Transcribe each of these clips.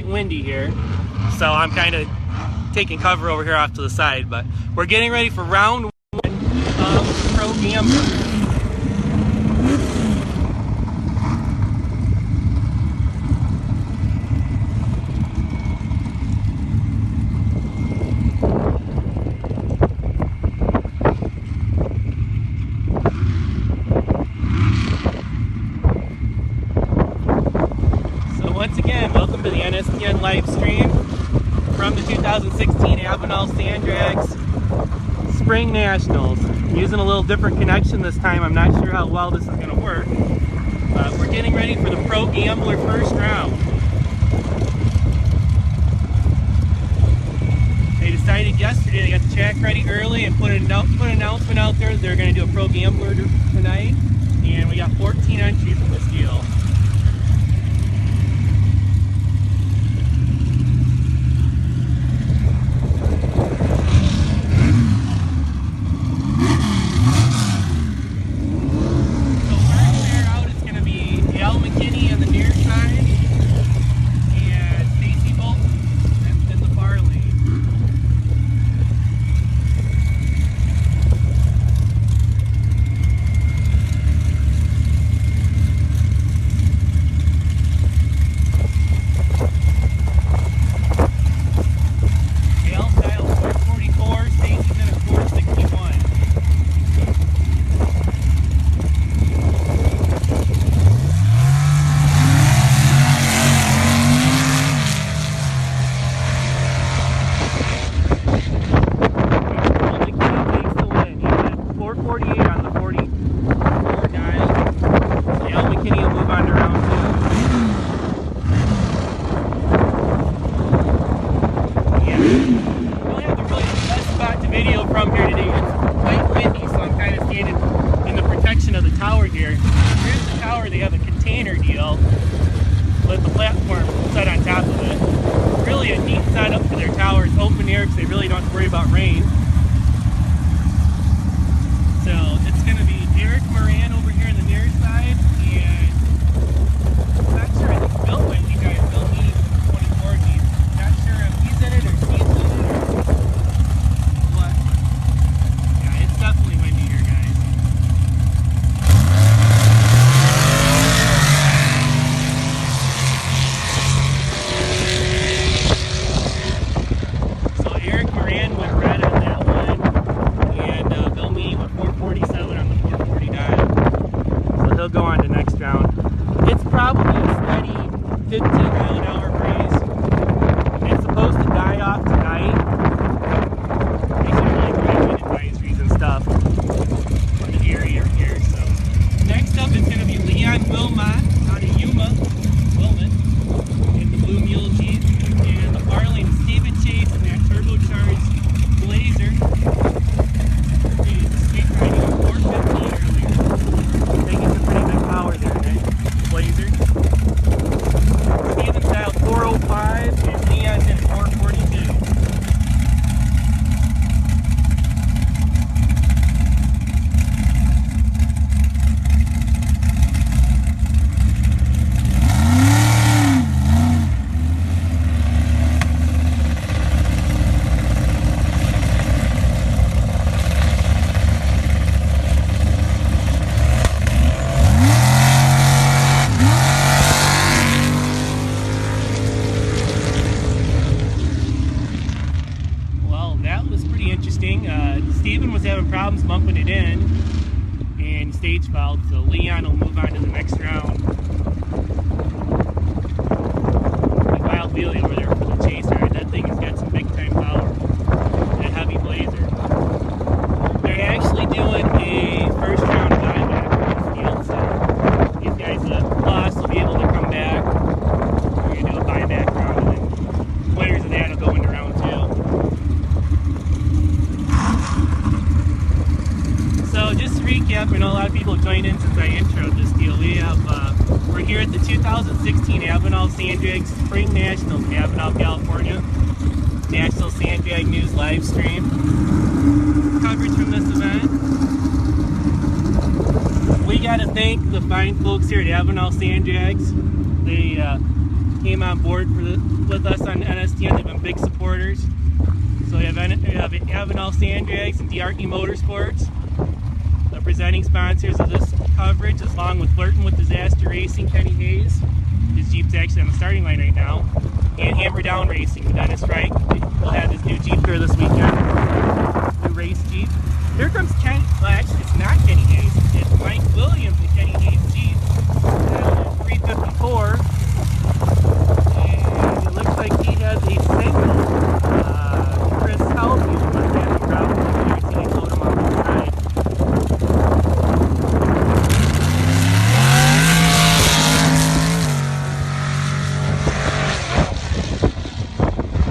Windy here, so I'm kind of taking cover over here off to the side, but we're getting ready for round one of Pro Gambler. Once again, welcome to the NSDN live stream from the 2016 Avenal Sand Drags Spring Nationals. I'm using a little different connection this time. I'm not sure how well this is going to work. We're getting ready for the Pro Gambler first round. They decided yesterday, they got the track ready early and put an announcement out there that they're going to do a Pro Gambler tonight. And we got 14 entries in this deal. With the platform set on top of it. Really a neat setup for their tower. It's open air because they really don't have to worry about rain. So it's going to be Eric Moran over here on the near side, and I'm not sure, I think Bill might be guys. Bill Meany 24 Gs. Not sure if he's in it or she's in it or what. Yeah, it's definitely windy here, guys. He'll go on to next round. It's probably a steady 15-mile-an-hour breeze. It's supposed to die off tonight. These are like wind advisories and stuff for the area here. So next up is going to be Leon Wilmot out of Yuma, Wilmot, in the Blue Mule Jeep, and the far lane Stephen Chase in that turbocharged Blazer. He's straight riding at 415 earlier. Taking some pretty big power there, right? Blazer. Steven's dialed 405 and Leon's in 442. Steven was having problems bumping it in and stage fouled, so Leon will move on to the next round. The wild wheelie over there for the chaser. That thing has got some big time power. That heavy Blazer. They're actually doing a first round buyback for this field, so these guys that lost will be able to come back. We're going to do a buyback round, and then winners of that Sandjag Spring Nationals in Avenal, California. National Sandjag News live stream. Coverage from this event. We got to thank the fine folks here at Avenal Sandjags. They came on board with us on NSDN. They've been big supporters. So we have Avenal Sandjags and DRE Motorsports, the presenting sponsors of this coverage, along with Flirting with Disaster Racing, Kenny Hayes. His Jeep's actually on the starting line right now. And Hammer Down Racing, Dennis Reich. He'll have his new Jeep here this weekend. New race Jeep. Here comes Kenny. Well, actually, it's not Kenny Hayes. It's Mike Williams and Kenny Hayes Jeep. 354. And it looks like he has a single. Chris Helvey was at the crowd. You can load him on the side.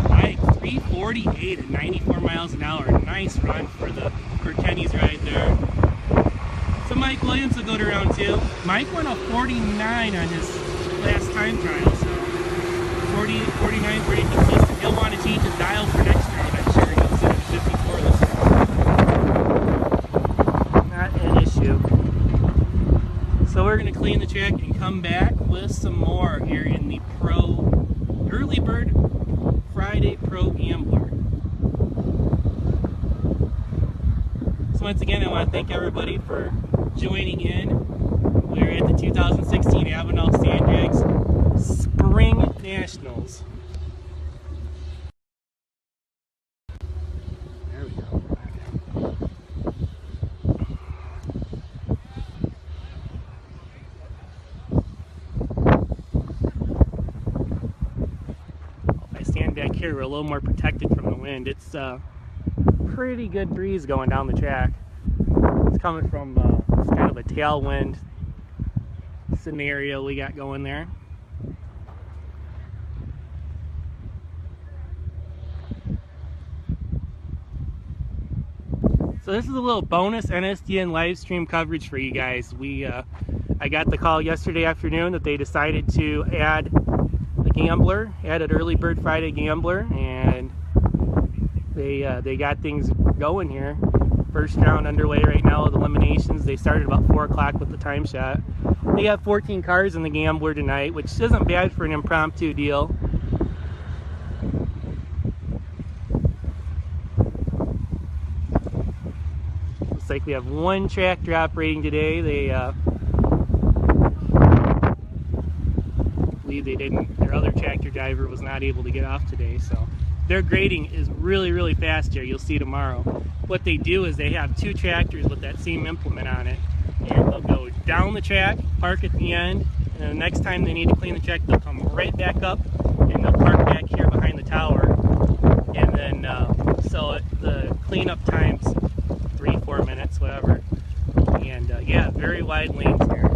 Mike, 348 at 94 miles an hour. Nice run for Kenny's right there. So Mike Williams will go to round 2. Mike went a 49 on his last time trial, so 48, 49, 48 consistent. He'll want to change his dial for next round, I'm sure. He'll sit at 54 this round. Not an issue. So we're going to clean the track and come back with some more here in the Early Bird Friday Pro Gambler. So once again, I want to thank everybody for joining in. We're at the 2016 Avenal Sandjags Spring Nationals. There we go. If I stand back here, we're a little more protected from the wind. It's pretty good breeze going down the track. It's coming from it's kind of a tailwind scenario we got going there. So this is a little bonus NSDN live stream coverage for you guys. I got the call yesterday afternoon that they decided to add a gambler, add an Early Bird Friday Gambler, and they got things going here. First round underway right now with Eliminations. They started about 4 o'clock with the time shot. They have 14 cars in the Gambler tonight, which isn't bad for an impromptu deal. Looks like we have 1 track drop rating today. They believe their other tractor driver was not able to get off today, so their grading is really, really fast here. You'll see tomorrow. What they do is they have 2 tractors with that same implement on it, and they'll go down the track, park at the end, and then the next time they need to clean the track, they'll come right back up and they'll park back here behind the tower. And then the cleanup time's 3-4 minutes, whatever. And yeah, very wide lanes here.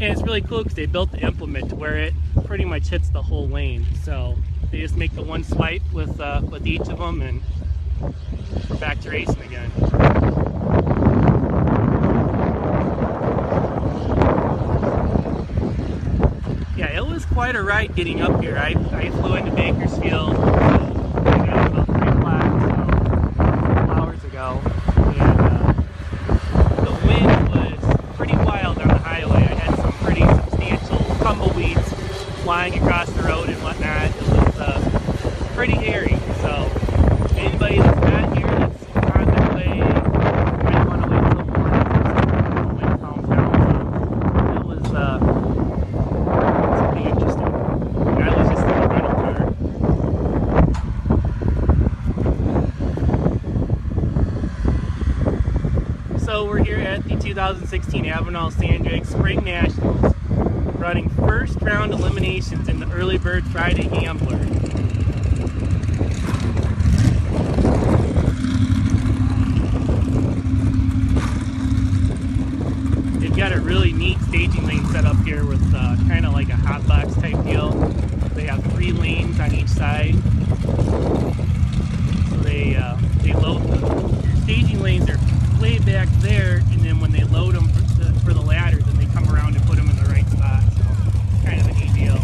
And it's really cool because they built the implement to where it pretty much hits the whole lane. So they just make the 1 swipe with each of them, and we're back to racing again. Yeah, it was quite a ride getting up here. I flew into Bakersfield about 3 o'clock, so a couple hours ago, and the wind was pretty wild on the highway. I had some pretty substantial tumbleweeds flying across the road and whatnot. It was pretty hairy, so anybody that's not here that's on their way might want to wait until morning when the wind calms down. It was something interesting. And I was just in a rental car. So we're here at the 2016 Avenal Sandjag Spring Nationals, running first round eliminations in the Early Bird Friday Gambler. They've got a really neat staging lane set up here with kind of like a hot box type deal. They have 3 lanes on each side. So they load the staging lanes are way back there, and then when they load them for the ladder, then they come around and put them in the right spot. So kind of a neat deal.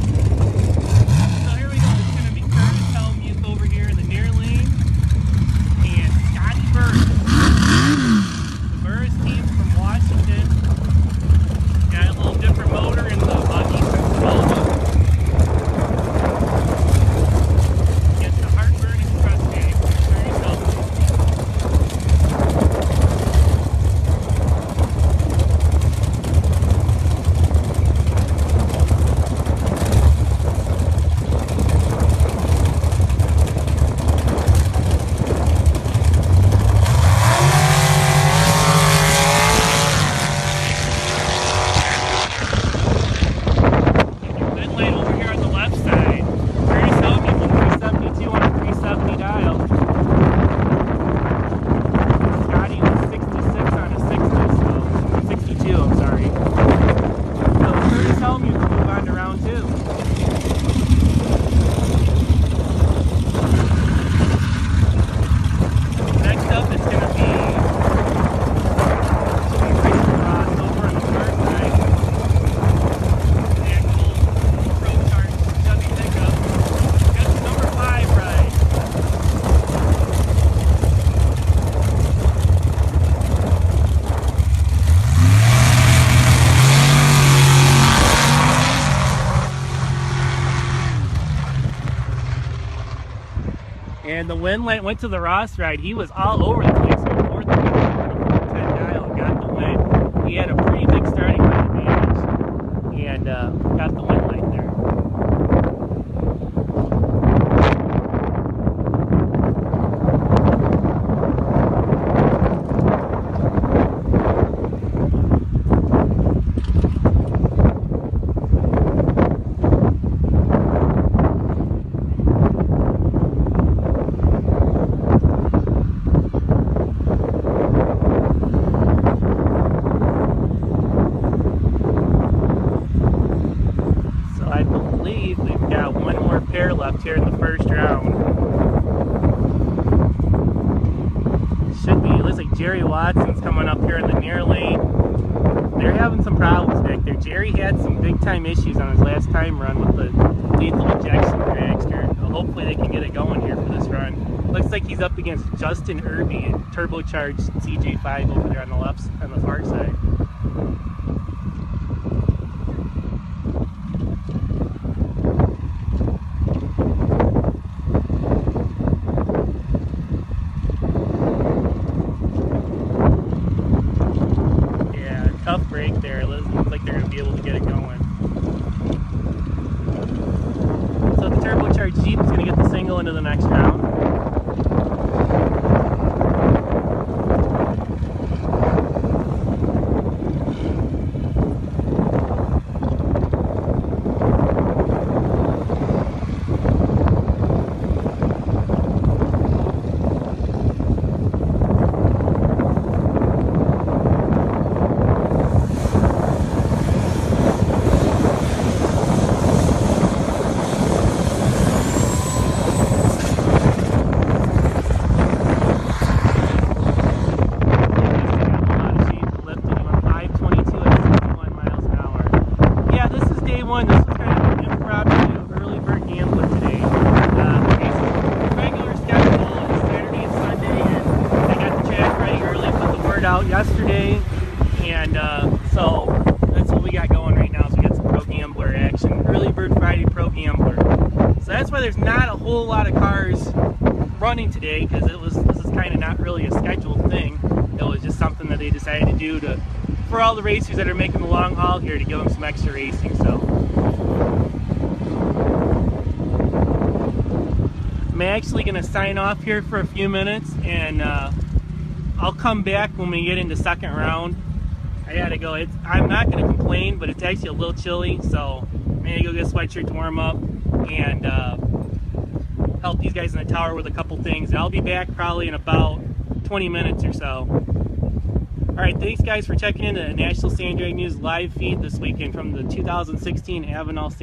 And the wind went to the Ross ride. He was all over the place. So fourth and 10 dial, got the win. He had a pretty big starting line advantage and got the win right there. Left here in the first round. Should be, it looks like Jerry Watson's coming up here in the near lane. They're having some problems back there. Jerry had some big time issues on his last time run with the lethal injection dragster. Hopefully they can get it going here for this run. Looks like he's up against Justin Irby and turbocharged CJ5 over there on the left, on the far side. Tough break there. It looks like they're going to be able to get it going. So the turbocharged Jeep is going to get the single into the next round. This was kind of an impromptu early bird gambler today. Regular schedule is Saturday and Sunday, and I got the track ready early, put the word out yesterday, and so that's what we got going right now. So we got some Pro Gambler action, early bird Friday Pro Gambler. So that's why there's not a whole lot of cars running today, because this is kind of not really a scheduled thing. It was just something that they decided to do for all the racers that are making the long haul here, to give them some extra racing. So I'm actually going to sign off here for a few minutes, and I'll come back when we get into second round. I gotta go. I'm not going to complain, but it's actually a little chilly, so I'm going to go get a sweatshirt to warm up and help these guys in the tower with a couple things. I'll be back probably in about 20 minutes or so. Alright, thanks guys for checking in the National Sand Drag News live feed this weekend from the 2016 Avenal Sand